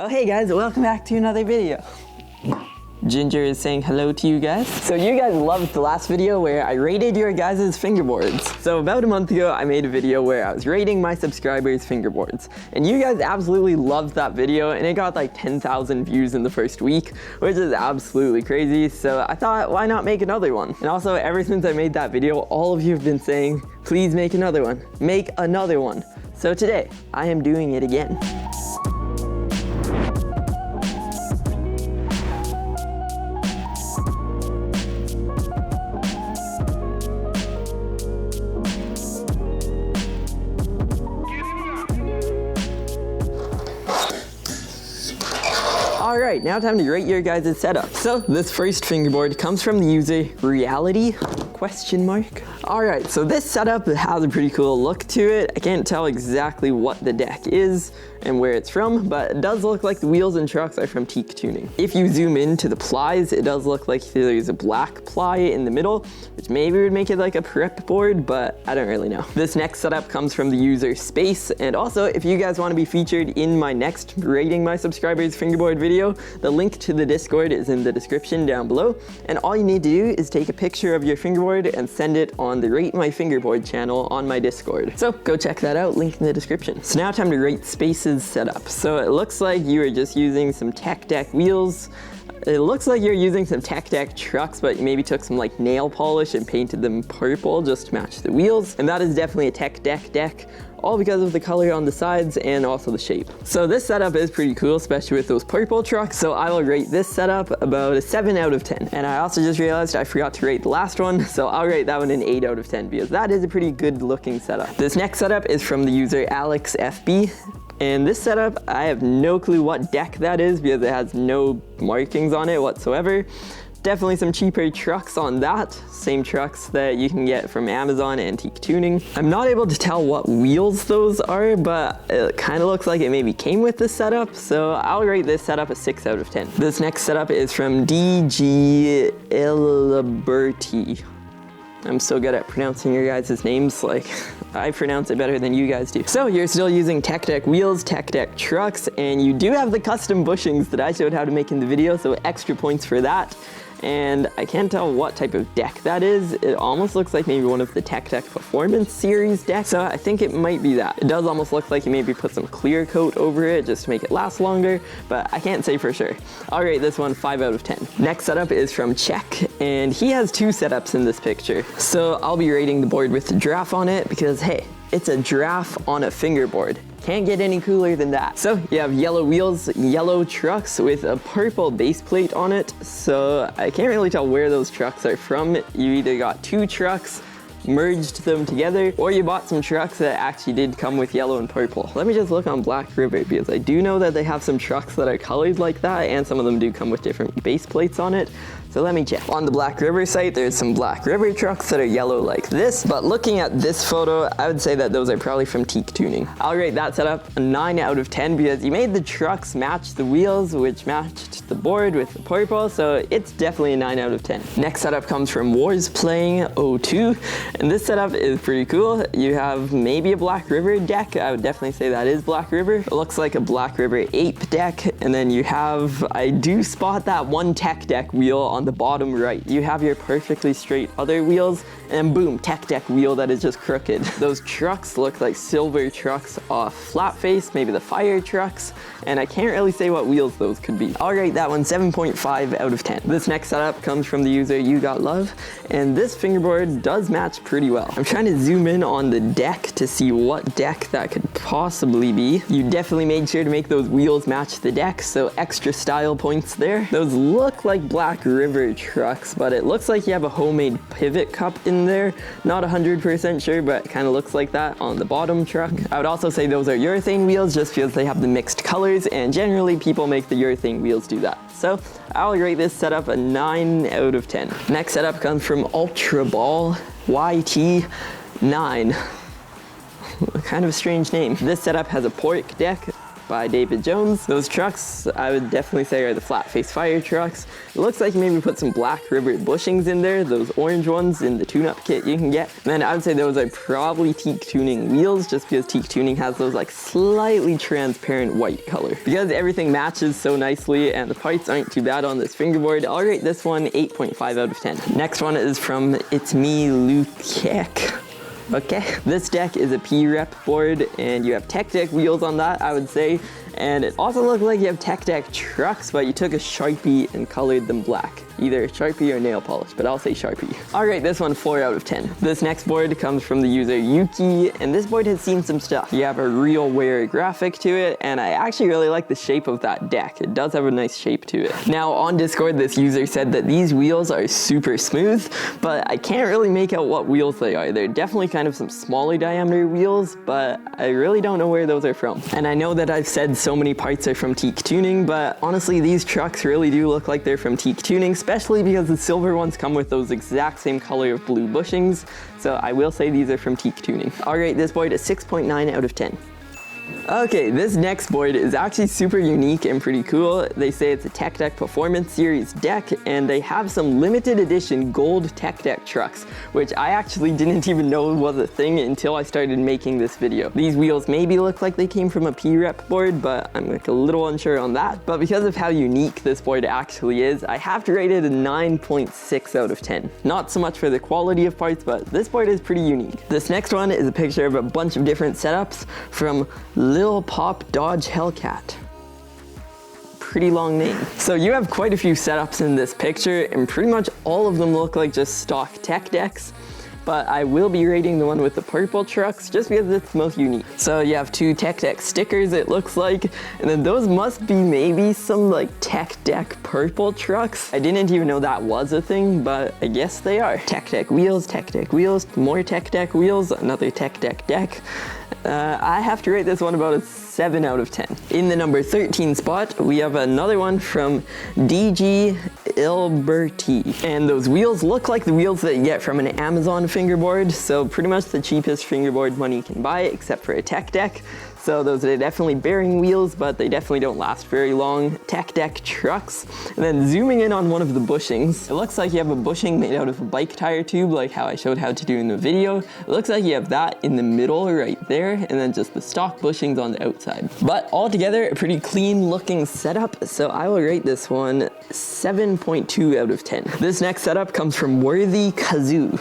Oh hey guys, welcome back to another video. Ginger is saying hello to you guys. So you guys loved the last video where I rated your guys' fingerboards. So about a month ago, I made a video where I was rating my subscribers' fingerboards. And you guys absolutely loved that video and it got like 10,000 views in the first week, which is absolutely crazy. So I thought, why not make another one? And also ever since I made that video, all of you have been saying, please make another one. Make another one. So today, I am doing it again. Alright, now time to rate your guys' setup. So this first fingerboard comes from the user Reality? Alright, so this setup has a pretty cool look to it. I can't tell exactly what the deck is and where it's from, but it does look like the wheels and trucks are from Teak Tuning. If you zoom into the plies, it does look like there's a black ply in the middle, which maybe would make it like a prep board, but I don't really know. This next setup comes from the user Space, and also if you guys want to be featured in my next rating my subscribers fingerboard video, the link to the Discord is in the description down below, and all you need to do is take a picture of your fingerboard and send it on the Rate My Fingerboard channel on my Discord. So go check that out, link in the description. So now time to rate Space's setup. So it looks like you are just using some Tech Deck wheels. It looks like you're using some Tech Deck trucks, but you maybe took some like nail polish and painted them purple just to match the wheels. And that is definitely a Tech Deck deck, all because of the color on the sides and also the shape. So this setup is pretty cool, especially with those purple trucks. So I will rate this setup about a 7 out of 10. And I also just realized I forgot to rate the last one. So I'll rate that one an 8 out of 10 because that is a pretty good looking setup. This next setup is from the user AlexFB. And this setup, I have no clue what deck that is because it has no markings on it whatsoever. Definitely some cheaper trucks on that. Same trucks that you can get from Amazon and Teak Tuning. I'm not able to tell what wheels those are, but it kind of looks like it maybe came with this setup. So I'll rate this setup a 6 out of 10. This next setup is from DG Iliberti. I'm so good at pronouncing your guys' names, like I pronounce it better than you guys do. So you're still using Tech Deck wheels, Tech Deck trucks, and you do have the custom bushings that I showed how to make in the video, so extra points for that. And I can't tell what type of deck that is. It almost looks like maybe one of the Tech Deck Performance series decks, so I think it might be that. It does almost look like you maybe put some clear coat over it just to make it last longer, but I can't say for sure. I'll rate this one 5 out of 10. Next setup is from Czech, and he has 2 setups in this picture. So I'll be rating the board with the giraffe on it because hey, it's a giraffe on a fingerboard. Can't get any cooler than that. So you have yellow wheels, yellow trucks with a purple base plate on it. So I can't really tell where those trucks are from. You either got 2 trucks, merged them together, or you bought some trucks that actually did come with yellow and purple. Let me just look on Black River because I do know that they have some trucks that are colored like that, and some of them do come with different base plates on it. So let me check. On the Black River site, there's some Black River trucks that are yellow like this, but looking at this photo, I would say that those are probably from Teak Tuning. I'll rate that setup a 9 out of 10 because you made the trucks match the wheels, which matched the board with the purple, so it's definitely a 9 out of 10. Next setup comes from Wars Playing 02, and this setup is pretty cool. You have maybe a Black River deck. I would definitely say that is Black River. It looks like a Black River Ape deck, and then you have, I do spot that one Tech Deck wheel on the bottom right. You have your perfectly straight other wheels, and boom, Tech Deck wheel that is just crooked. Those trucks look like silver trucks off flat face, maybe the fire trucks, and I can't really say what wheels those could be. I'll rate that one 7.5 out of 10. This next setup comes from the user You Got Love, and this fingerboard does match pretty well. I'm trying to zoom in on the deck to see what deck that could possibly be. You definitely made sure to make those wheels match the deck, so extra style points there. Those look like Black River trucks, but it looks like you have a homemade pivot cup in there. Not 100% sure, but it kind of looks like that on the bottom truck. I would also say those are urethane wheels just because they have the mixed colors, and generally people make the urethane wheels do that. So I'll rate this setup a 9 out of 10. Next setup comes from Ultra Ball YT9. Kind of a strange name. This setup has a pork deck, by David Jones. Those trucks, I would definitely say, are the flat face fire trucks. It looks like you maybe put some black riveted bushings in there, those orange ones in the tune-up kit you can get. And then I would say those are probably teak tuning wheels, just because teak tuning has those like slightly transparent white color. Because everything matches so nicely and the parts aren't too bad on this fingerboard, I'll rate this one 8.5 out of 10. Next one is from It's Me Lukek. Okay, this deck is a P-Rep board and you have Tech Deck wheels on that, I would say. And it also looked like you have Tech Deck trucks, but you took a Sharpie and colored them black. Either Sharpie or nail polish, but I'll say Sharpie. I'll rate this one 4 out of 10. This next board comes from the user Yuki, and this board has seen some stuff. You have a real wear graphic to it, and I actually really like the shape of that deck. It does have a nice shape to it. Now on Discord, this user said that these wheels are super smooth, but I can't really make out what wheels they are. They're definitely kind of some smaller diameter wheels, but I really don't know where those are from. And I know that I've said so many parts are from teak tuning, but honestly, these trucks really do look like they're from teak tuning, especially because the silver ones come with those exact same color of blue bushings. So I will say these are from teak tuning. I'll rate this board a 6.9 out of 10. Okay, this next board is actually super unique and pretty cool. They say it's a Tech Deck Performance Series deck, and they have some limited edition gold Tech Deck trucks, which I actually didn't even know was a thing until I started making this video. These wheels maybe look like they came from a P-Rep board, but I'm like a little unsure on that. But because of how unique this board actually is, I have to rate it a 9.6 out of 10. Not so much for the quality of parts, but this board is pretty unique. This next one is a picture of a bunch of different setups from Lil Pop Dodge Hellcat. Pretty long name. So you have quite a few setups in this picture, and pretty much all of them look like just stock tech decks. But I will be rating the one with the purple trucks just because it's the most unique. So you have 2 Tech Deck stickers, it looks like, and then those must be maybe some like Tech Deck purple trucks. I didn't even know that was a thing, but I guess they are. Tech Deck wheels, more Tech Deck wheels, another Tech Deck deck. I have to rate this one about a 7 out of 10. In the number 13 spot, we have another one from DG Ilberti. And those wheels look like the wheels that you get from an Amazon fingerboard, so pretty much the cheapest fingerboard money can buy, except for a Tech Deck. So those are definitely bearing wheels, but they definitely don't last very long. Tech Deck trucks. And then zooming in on one of the bushings, it looks like you have a bushing made out of a bike tire tube, like how I showed how to do in the video. It looks like you have that in the middle right there, and then just the stock bushings on the outside. But altogether, a pretty clean looking setup, so I will rate this one 7.2 out of 10. This next setup comes from Worthy Kazoo.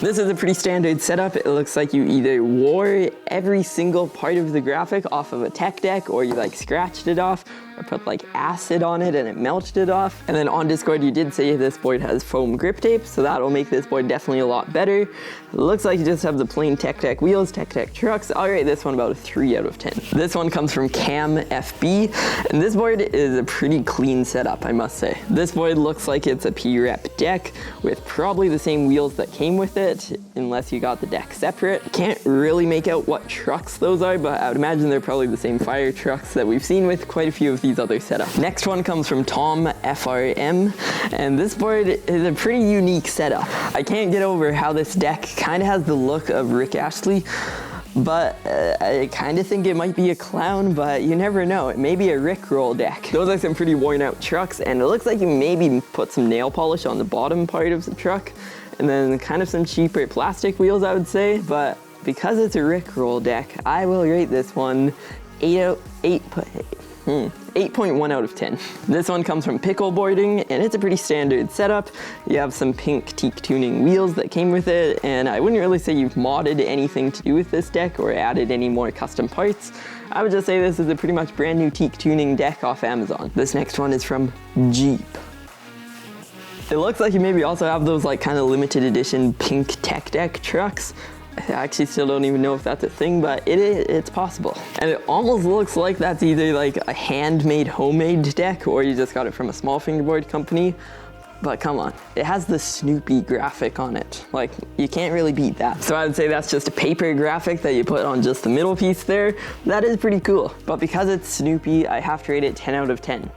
This is a pretty standard setup. It looks like you either wore every single part of the graphic off of a Tech Deck, or you like scratched it off, or put like acid on it and it melted it off. And then on Discord you did say this board has foam grip tape, so that'll make this board definitely a lot better. It looks like you just have the plain Tech Deck wheels, Tech Deck trucks. I'll rate this one about a 3 out of 10. This one comes from Cam FB, and this board is a pretty clean setup, I must say. This board looks like it's a P-Rep deck with probably the same wheels that came with it, unless you got the deck separate. Can't really make out what trucks those are, but I would imagine they're probably the same fire trucks that we've seen with quite a few of these other setups. Next one comes from Tom FRM, and this board is a pretty unique setup. I can't get over how this deck kind of has the look of Rick Astley, but I kind of think it might be a clown, but you never know. It may be a Rickroll deck. Those are some pretty worn out trucks, and it looks like you maybe put some nail polish on the bottom part of the truck, and then kind of some cheaper plastic wheels, I would say. But because it's a Rickroll deck, I will rate this one 8.1 out of 10. This one comes from Pickleboarding, and it's a pretty standard setup. You have some pink teak tuning wheels that came with it, and I wouldn't really say you've modded anything to do with this deck or added any more custom parts. I would just say this is a pretty much brand new teak tuning deck off Amazon. This next one is from Jeep. It looks like you maybe also have those like kind of limited edition pink Tech Deck trucks. I actually still don't even know if that's a thing, but it's possible. And it almost looks like that's either like a handmade, homemade deck, or you just got it from a small fingerboard company. But come on, it has the Snoopy graphic on it. Like, you can't really beat that. So I would say that's just a paper graphic that you put on just the middle piece there. That is pretty cool. But because it's Snoopy, I have to rate it 10 out of 10.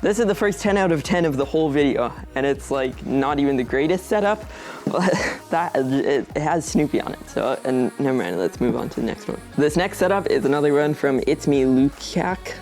This is the first 10 out of 10 of the whole video, and it's like not even the greatest setup, but it has Snoopy on it. So, and never mind, let's move on to the next one. This next setup is another one from It's Me Lukac.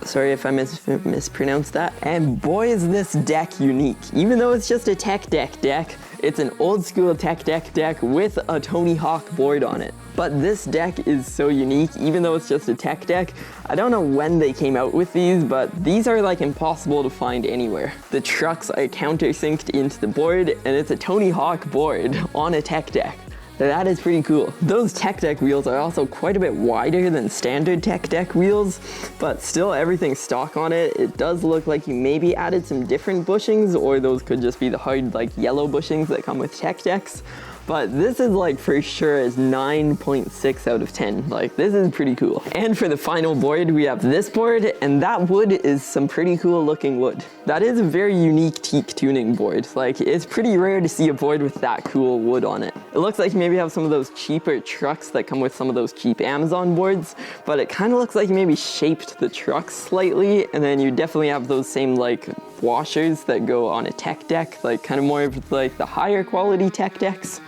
Sorry if I mispronounced that. And boy is this deck unique. Even though it's just a tech deck, it's an old school tech deck with a Tony Hawk board on it. But this deck is so unique, even though it's just a tech deck. I don't know when they came out with these, but these are like impossible to find anywhere. The trucks are countersynced into the board, and it's a Tony Hawk board on a tech deck. That is pretty cool. Those tech deck wheels are also quite a bit wider than standard tech deck wheels, but still everything's stock on it. It does look like you maybe added some different bushings, or those could just be the hard like yellow bushings that come with tech decks. But this is like for sure is 9.6 out of 10. Like this is pretty cool. And for the final board, we have this board, and that wood is some pretty cool looking wood. That is a very unique teak tuning board. Like it's pretty rare to see a board with that cool wood on it. It looks like you maybe have some of those cheaper trucks that come with some of those cheap Amazon boards, but it kind of looks like you maybe shaped the trucks slightly, and then you definitely have those same like washers that go on a tech deck, like kind of more of like the higher quality tech decks.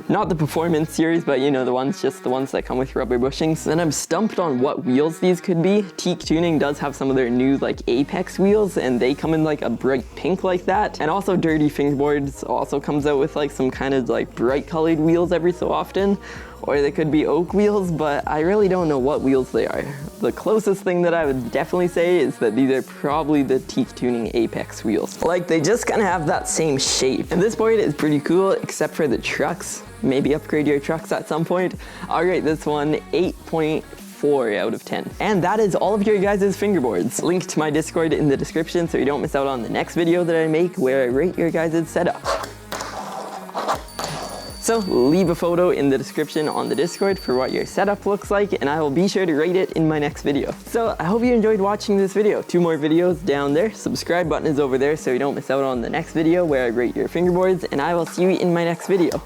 Not the performance series, but you know, the ones that come with rubber bushings. And I'm stumped on what wheels these could be. Teak Tuning does have some of their new like Apex wheels, and they come in like a bright pink like that. And also Dirty Fingerboards also comes out with like some kind of like bright colored wheels every so often. Or they could be oak wheels, but I really don't know what wheels they are. The closest thing that I would definitely say is that these are probably the Teak Tuning Apex wheels. Like they just kind of have that same shape. And this board is pretty cool, except for the trucks. Maybe upgrade your trucks at some point. I'll rate this one 8.4 out of 10. And that is all of your guys' fingerboards. Link to my Discord in the description so you don't miss out on the next video that I make where I rate your guys' setup. So leave a photo in the description on the Discord for what your setup looks like, and I will be sure to rate it in my next video. So I hope you enjoyed watching this video. 2 more videos down there. Subscribe button is over there so you don't miss out on the next video where I rate your fingerboards, and I will see you in my next video.